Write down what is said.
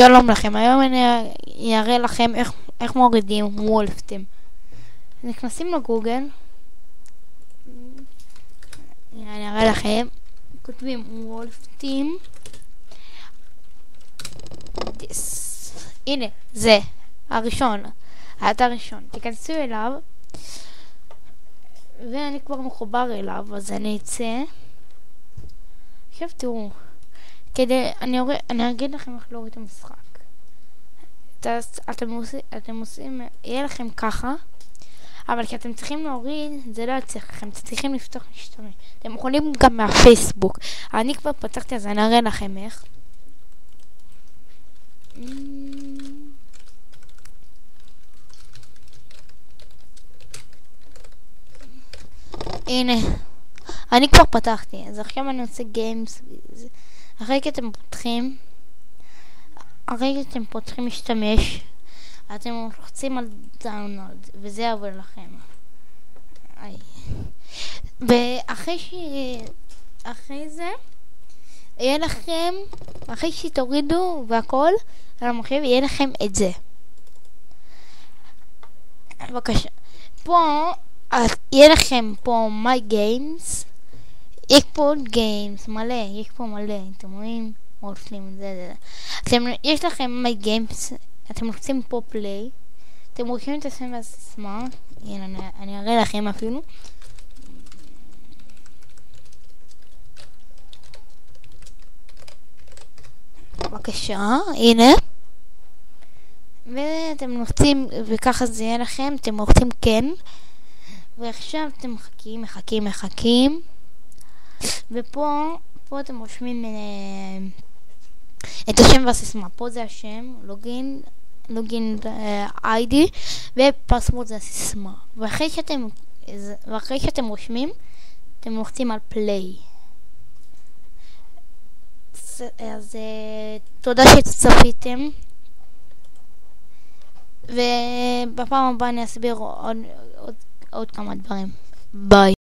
שלום לכם, היום אני אראה לכם איך מורידים וולפטים. נכנסים לגוגל, אני אראה לכם, כותבים וולפטים, הנה, זה הראשון, האתר הראשון, תיכנסו אליו, ואני כבר מחובר אליו, אז אני אצא. עכשיו תראו, אני אגיד לכם איך להוריד את המשחק. אתם עושים, יהיה לכם ככה, אבל כשאתם צריכים להוריד, זה לא יצליח לכם, אתם צריכים לפתוח משתמש. אתם יכולים גם מהפייסבוק. אני כבר פתחתי, אז אני אראה לכם איך. הנה, אני כבר פתחתי, אז עכשיו אני עושה גיימס. אחרי שאתם פותחים משתמש, אתם לוחצים על דאונלוד, וזה יעבור לכם. ואחרי זה, יהיה לכם, אחרי שתורידו והכל על המחשב, יהיה לכם את זה. בבקשה. פה, יהיה לכם פה My Games. יש פה גיימס מלא, יש פה מלא, אתם רואים? מורפלים, זה. יש לכם My Games, אתם רוצים פה פליי, אתם רוצים את השם והסיסמה, הנה, אני אראה לכם אפילו. בבקשה, הנה. ואתם לוחצים, וככה זה יהיה לכם, אתם לוחצים כן, ועכשיו אתם מחכים. ופה אתם רושמים את השם והסיסמה. פה זה השם, לוגין ID, ופסוורד זה הסיסמה. ואחרי שאתם רושמים, אתם לוחצים על פליי. אז תודה שצפיתם, ובפעם הבאה אני אסביר עוד כמה דברים. ביי.